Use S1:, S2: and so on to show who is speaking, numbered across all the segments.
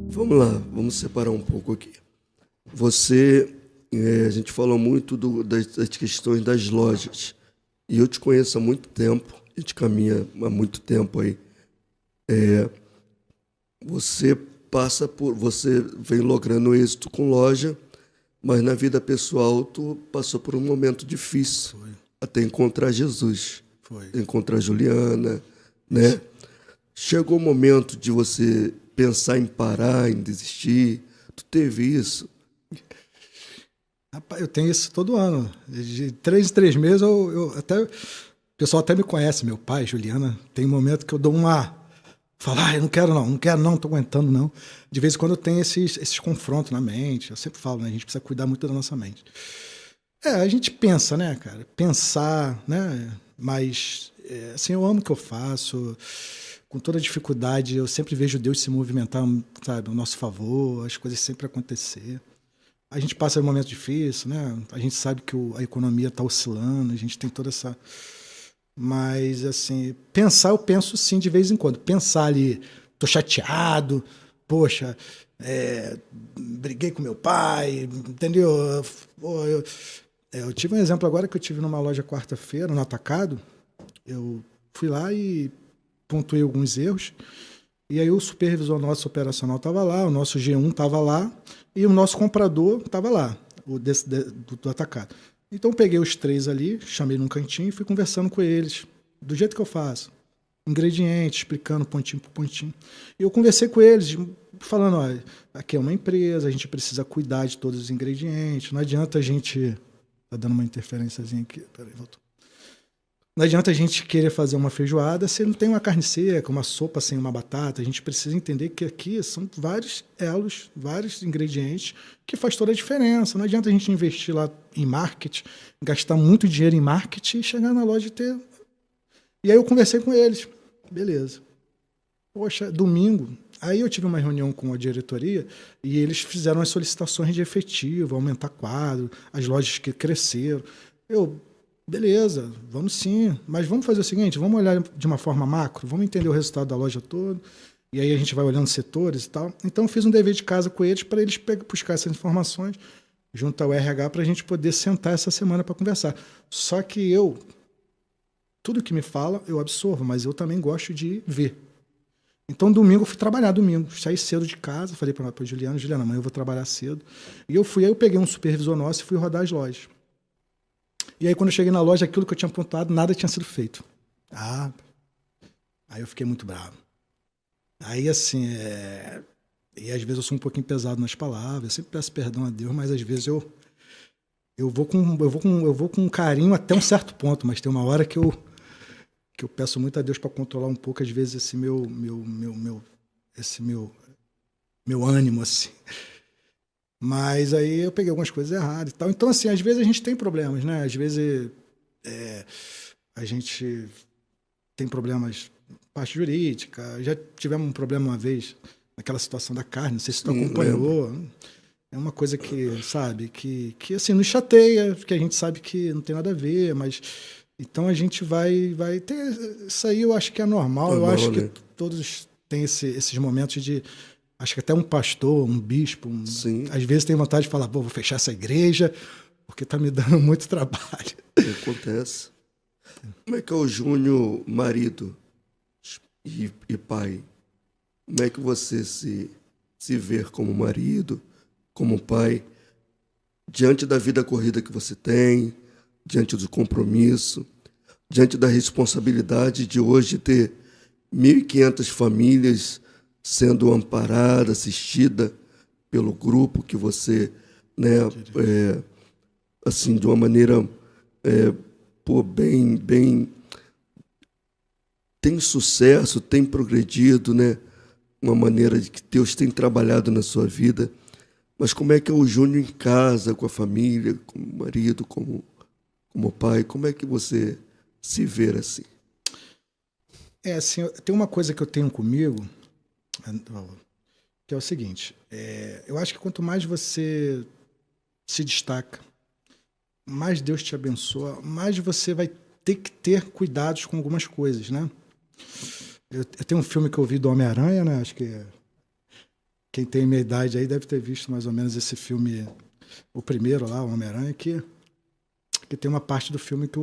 S1: Vamos lá, vamos separar um pouco aqui. Você, a gente falou muito das questões das lojas. E eu te conheço há muito tempo, a gente caminha há muito tempo aí. Você vem logrando êxito com loja, mas na vida pessoal tu passou por um momento difícil.
S2: Foi.
S1: Até encontrar Jesus.
S2: Foi.
S1: Encontrar Juliana, né? Chegou o momento de você pensar em parar, em desistir. Tu teve isso?
S2: Rapaz, eu tenho isso todo ano. De 3 em 3 meses, o pessoal até me conhece, meu pai, Juliana. Tem um momento que eu dou uma... Falar, eu não quero não, tô aguentando não. De vez em quando eu tenho esses confrontos na mente. Eu sempre falo, né? A gente precisa cuidar muito da nossa mente. A gente pensa, né, cara? Pensar, né? Mas, assim, eu amo o que eu faço. Com toda dificuldade, eu sempre vejo Deus se movimentar, sabe, ao nosso favor, as coisas sempre acontecer. A gente passa um momento difícil, né? A gente sabe que a economia está oscilando, a gente tem toda essa... Mas, assim, pensar eu penso sim de vez em quando. Pensar ali, tô chateado, poxa, briguei com meu pai, entendeu? Eu tive um exemplo agora que eu tive numa loja quarta-feira, no Atacado. Eu fui lá e pontuei alguns erros. E aí o supervisor nosso operacional estava lá, o nosso G1 estava lá e o nosso comprador estava lá, do Atacado. Então eu peguei os 3 ali, chamei num cantinho e fui conversando com eles, do jeito que eu faço. Ingrediente, explicando pontinho por pontinho. E eu conversei com eles, falando, olha, aqui é uma empresa, a gente precisa cuidar de todos os ingredientes, não adianta a gente... Tá dando uma interferênciazinha aqui, peraí, voltou. Não adianta a gente querer fazer uma feijoada se não tem uma carne seca, uma sopa sem uma batata. A gente precisa entender que aqui são vários elos, vários ingredientes que faz toda a diferença. Não adianta a gente investir lá em marketing, gastar muito dinheiro em marketing e chegar na loja e ter... E aí eu conversei com eles. Beleza. Poxa, domingo... Aí eu tive uma reunião com a diretoria e eles fizeram as solicitações de efetivo, aumentar quadro, as lojas que cresceram. Beleza, vamos sim, mas vamos fazer o seguinte, vamos olhar de uma forma macro, vamos entender o resultado da loja toda, e aí a gente vai olhando setores e tal. Então eu fiz um dever de casa com eles para eles buscar essas informações junto ao RH para a gente poder sentar essa semana para conversar. Só que tudo que me fala eu absorvo, mas eu também gosto de ver. Então domingo eu fui trabalhar, saí cedo de casa, falei para Juliana, amanhã eu vou trabalhar cedo. E aí eu peguei um supervisor nosso e fui rodar as lojas. E aí, quando eu cheguei na loja, aquilo que eu tinha pontuado, nada tinha sido feito. Aí eu fiquei muito bravo. Aí, assim, e às vezes eu sou um pouquinho pesado nas palavras, eu sempre peço perdão a Deus, mas às vezes eu vou com carinho até um certo ponto, mas tem uma hora que eu peço muito a Deus para controlar um pouco, às vezes, esse meu ânimo, assim. Mas aí eu peguei algumas coisas erradas e tal. Então, assim, às vezes a gente tem problemas, né? Às vezes a gente tem problemas parte jurídica. Já tivemos um problema uma vez naquela situação da carne, não sei se tu acompanhou. Lembro. É uma coisa que, sabe, que assim, nos chateia, porque a gente sabe que não tem nada a ver, mas... Então a gente vai ter... Isso aí eu acho que é normal. Eu acho que todos têm esses momentos de... Acho que até um pastor, um bispo, às vezes tem vontade de falar, vou fechar essa igreja, porque está me dando muito trabalho.
S1: Acontece. Como é que é o Júnior, marido e pai? Como é que você se vê como marido, como pai, diante da vida corrida que você tem, diante do compromisso, diante da responsabilidade de hoje ter 1.500 famílias sendo amparada, assistida pelo grupo que você, né, assim, de uma maneira bem tem sucesso, tem progredido, né, uma maneira de que Deus tem trabalhado na sua vida. Mas como é que é o Júnior em casa, com a família, como marido, como pai? Como é que você se vê assim?
S2: Assim, tem uma coisa que eu tenho comigo, que é o seguinte, eu acho que quanto mais você se destaca, mais Deus te abençoa, mais você vai ter que ter cuidados com algumas coisas, né? Eu tenho um filme que eu vi do Homem-Aranha, né? Acho que quem tem minha idade aí deve ter visto mais ou menos esse filme, o primeiro lá, o Homem-Aranha, que tem uma parte do filme que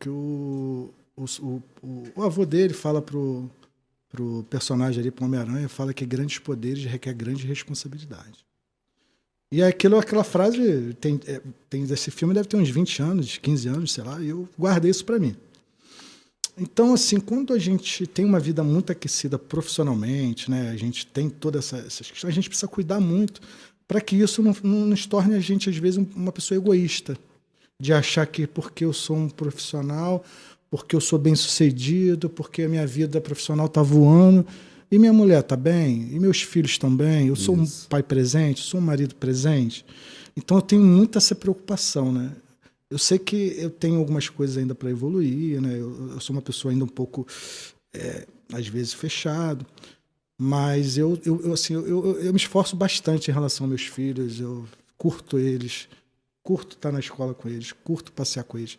S2: o avô dele fala pro personagem ali, pro Homem-Aranha, fala que grandes poderes requer grande responsabilidade. E aquela frase, esse filme deve ter uns 20 anos, 15 anos, sei lá, e eu guardei isso para mim. Então, assim, quando a gente tem uma vida muito aquecida profissionalmente, né, a gente tem todas essas questões, a gente precisa cuidar muito para que isso não nos torne a gente, às vezes, uma pessoa egoísta, de achar que porque eu sou um profissional, porque eu sou bem-sucedido, porque a minha vida profissional está voando, e minha mulher está bem, e meus filhos estão bem, eu sou um pai presente, sou um marido presente. Então, eu tenho muita essa preocupação, né? Eu sei que eu tenho algumas coisas ainda para evoluir, né? Eu sou uma pessoa ainda um pouco, às vezes, fechado, mas eu me esforço bastante em relação aos meus filhos, eu curto eles, curto estar na escola com eles, curto passear com eles.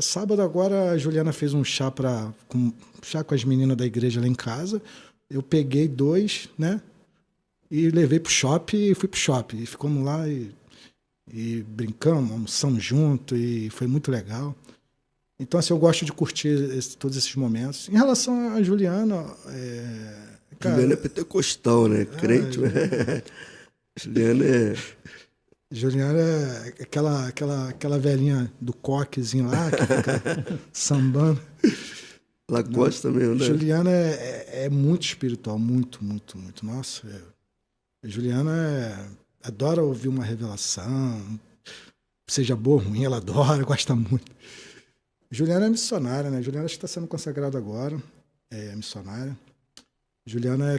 S2: Sábado agora a Juliana fez um chá com as meninas da igreja lá em casa. Eu peguei 2, né? E levei pro shopping e fui pro shopping. E ficamos lá e brincamos, almoçamos junto e foi muito legal. Então, assim, eu gosto de curtir todos esses momentos. Em relação a Juliana... cara,
S1: Juliana é pentecostal, né? Crente, Juliana é...
S2: Juliana é aquela velhinha do coquezinho lá, que fica sambando.
S1: Ela gosta mesmo, né?
S2: Juliana é muito espiritual, muito, muito, muito. Nossa, Juliana adora ouvir uma revelação, seja boa ou ruim, ela adora, gosta muito. Juliana é missionária, né? Juliana está sendo consagrada agora, é missionária. Juliana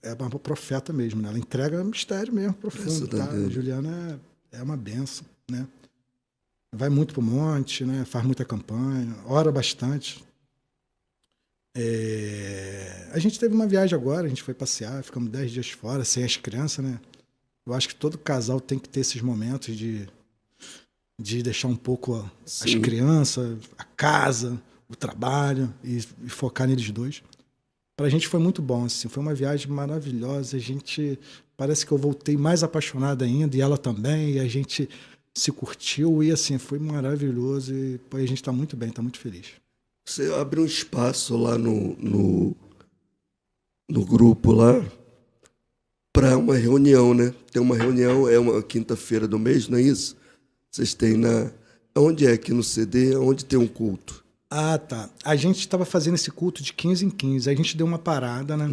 S2: é uma profeta mesmo, né? Ela entrega mistério mesmo, profundo, tá? Juliana é uma benção, né? Vai muito pro monte, né? Faz muita campanha, ora bastante. A gente teve uma viagem agora, a gente foi passear, ficamos 10 dias fora, sem as crianças, né? Eu acho que todo casal tem que ter esses momentos de deixar um pouco as crianças, a casa, o trabalho e focar neles dois. Pra gente foi muito bom, assim, foi uma viagem maravilhosa, parece que eu voltei mais apaixonado ainda, e ela também, e a gente se curtiu, e assim, foi maravilhoso, e pô, a gente tá muito bem, tá muito feliz.
S1: Você abre um espaço lá no grupo lá para uma reunião, né? Tem uma reunião, é uma quinta-feira do mês, não é isso? Vocês têm onde é aqui no CD, onde tem um culto?
S2: Ah, tá. A gente estava fazendo esse culto de 15 em 15. A gente deu uma parada, né?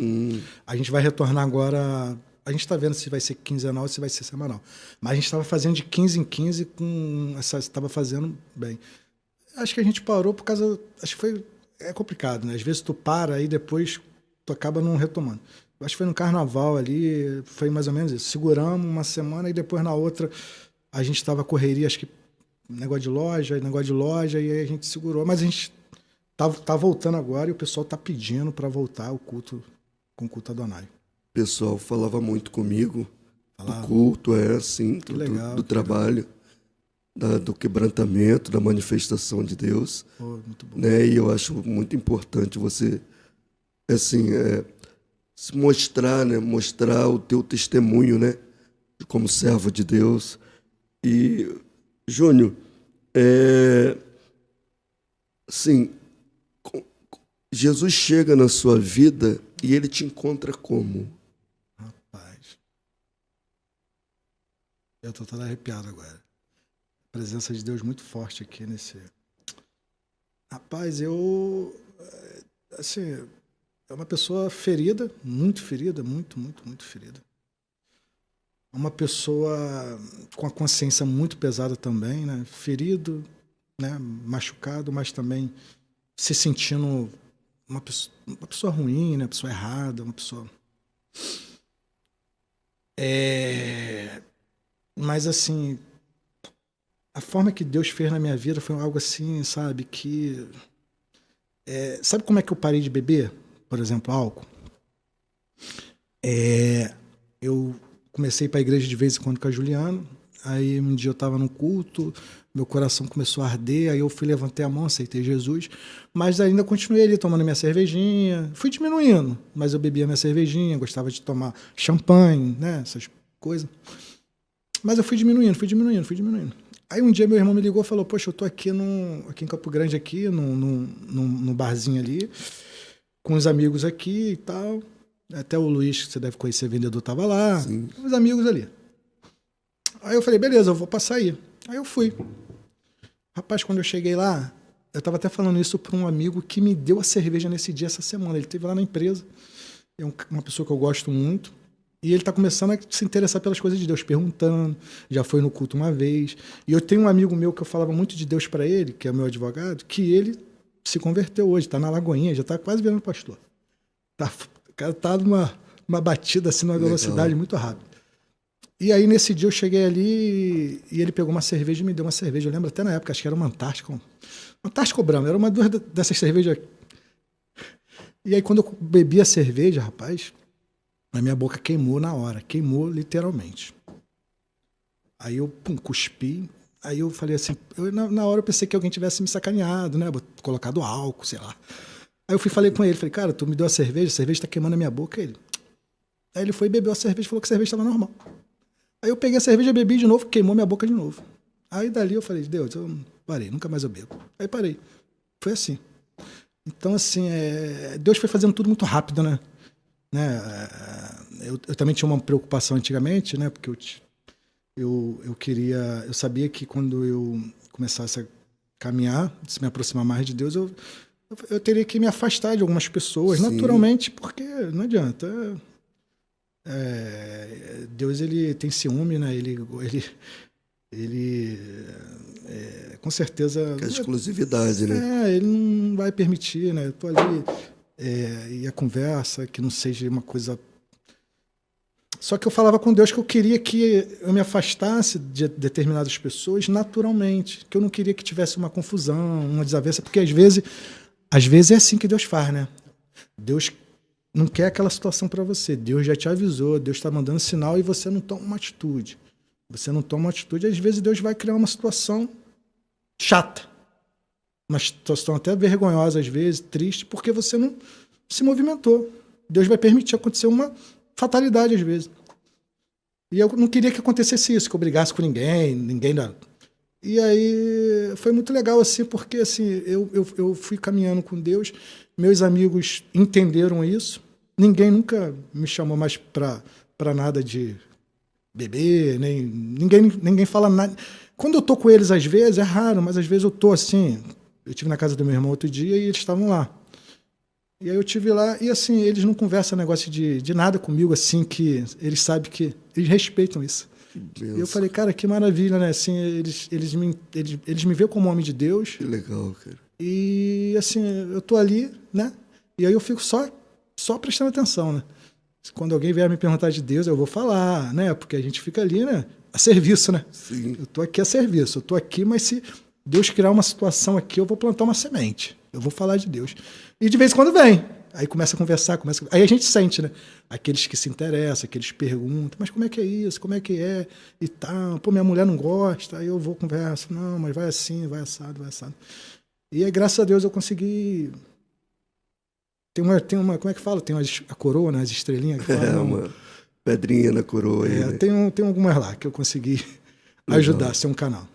S2: A gente vai retornar agora. A gente está vendo se vai ser quinzenal ou se vai ser semanal. Mas a gente estava fazendo de 15 em 15 com estava fazendo bem. Acho que a gente parou por causa. Acho que é complicado, né? Às vezes tu para e depois tu acaba não retomando. Acho que foi no carnaval ali, foi mais ou menos isso. Seguramos uma semana e depois na outra a gente estava correria, acho que negócio de loja, e aí a gente segurou. Mas a gente tá voltando agora e o pessoal tá pedindo para voltar o culto com o culto Adonai.
S1: O pessoal falava muito comigo do culto, assim, do trabalho, do quebrantamento, da manifestação de Deus.
S2: Oh, muito bom.
S1: Né? E eu acho muito importante você, assim, se mostrar, né? Mostrar o teu testemunho, né? Como servo de Deus. E, Júnior, assim, Jesus chega na sua vida e ele te encontra como?
S2: Rapaz, eu tô todo arrepiado agora. A presença de Deus muito forte aqui nesse... Rapaz, assim, é uma pessoa ferida, muito, muito ferida. Uma pessoa com a consciência muito pesada também, né? Ferido, né? Machucado, mas também se sentindo uma pessoa ruim, né? Uma pessoa errada, uma pessoa... Mas, assim, a forma que Deus fez na minha vida foi algo assim, sabe? Que... sabe como é que eu parei de beber, por exemplo, álcool? Eu comecei para a igreja de vez em quando com a Juliana. Aí um dia eu estava no culto, meu coração começou a arder, aí eu levantei a mão, aceitei Jesus, mas ainda continuei ali tomando minha cervejinha, fui diminuindo, mas eu bebia minha cervejinha, gostava de tomar champanhe, né, essas coisas. Mas eu fui diminuindo. Aí um dia meu irmão me ligou e falou, poxa, eu tô aqui em Campo Grande, aqui, no barzinho ali, com os amigos aqui e tal. Até o Luiz, que você deve conhecer, vendedor, tava lá,
S1: Sim.
S2: os amigos ali. Aí eu falei, beleza, eu vou passar aí. Aí eu fui. Rapaz, quando eu cheguei lá, eu tava até falando isso para um amigo que me deu a cerveja nesse dia, essa semana. Ele esteve lá na empresa, é uma pessoa que eu gosto muito. E ele está começando a se interessar pelas coisas de Deus, perguntando, já foi no culto uma vez. E eu tenho um amigo meu que eu falava muito de Deus para ele, que é meu advogado, que ele se converteu hoje, está na Lagoinha, já está quase virando pastor. O cara está numa batida assim, numa velocidade muito rápida. E aí nesse dia eu cheguei ali e ele pegou uma cerveja e me deu uma cerveja. Eu lembro até na época, acho que era uma Antártica Brahma, era uma dessas cervejas. E aí quando eu bebi a cerveja, rapaz, a minha boca queimou na hora, queimou literalmente. Aí eu cuspi, aí eu falei assim, na hora eu pensei que alguém tivesse me sacaneado, né, colocado álcool, sei lá. Aí eu falei com ele, falei, cara, tu me deu a cerveja tá queimando a minha boca. Aí ele foi e bebeu a cerveja e falou que a cerveja estava normal. Aí eu peguei a cerveja, bebi de novo, queimou minha boca de novo. Aí dali eu falei, Deus, eu parei, nunca mais eu bebo. Aí parei. Foi assim. Então, assim, Deus foi fazendo tudo muito rápido, né? Eu também tinha uma preocupação antigamente, né? Porque eu sabia que quando eu começasse a caminhar, se me aproximar mais de Deus, eu teria que me afastar de algumas pessoas,
S1: Sim.
S2: naturalmente, porque não adianta. Deus, ele tem ciúme, né? Ele com certeza...
S1: Que é a exclusividade, né?
S2: Ele não vai permitir, né? Eu tô ali... e a conversa, que não seja uma coisa... Só que eu falava com Deus que eu queria que eu me afastasse de determinadas pessoas naturalmente, que eu não queria que tivesse uma confusão, uma desavença, porque às vezes é assim que Deus faz, né? Deus não quer aquela situação para você, Deus já te avisou, Deus está mandando sinal e você não toma uma atitude. Você não toma uma atitude, às vezes Deus vai criar uma situação chata, uma situação até vergonhosa às vezes, triste, porque você não se movimentou. Deus vai permitir acontecer uma fatalidade às vezes. E eu não queria que acontecesse isso, que eu brigasse com ninguém nada. E aí foi muito legal assim, porque assim, eu fui caminhando com Deus, meus amigos entenderam isso, ninguém nunca me chamou mais para nada de beber, ninguém fala nada. Quando eu tô com eles às vezes, é raro, mas às vezes eu tô assim, eu estive na casa do meu irmão outro dia e eles estavam lá. E aí eu estive lá e assim, eles não conversam negócio de nada comigo, assim, que eles sabem que eles respeitam isso. E eu falei, cara, que maravilha, né? Assim, eles me veem como homem de Deus.
S1: Que legal, cara.
S2: E assim, eu tô ali, né? E aí eu fico só prestando atenção, né? Quando alguém vier me perguntar de Deus, eu vou falar, né? Porque a gente fica ali, né? A serviço, né?
S1: Sim.
S2: Eu tô aqui a serviço, eu tô aqui, mas se Deus criar uma situação aqui, eu vou plantar uma semente. Eu vou falar de Deus. E de vez em quando vem. Aí começa a conversar, aí a gente sente, né? Aqueles que se interessam, aqueles perguntam, mas como é que é isso? Como é que é? E tal. Pô, minha mulher não gosta, aí eu vou conversa. Não, mas vai assim, vai assado, vai assado. E aí, graças a Deus, eu consegui... Tem uma como é que fala? Tem a coroa, né? As estrelinhas. Que falam,
S1: uma pedrinha na coroa aí, né?
S2: Tem algumas lá que eu consegui ajudar, ser um canal.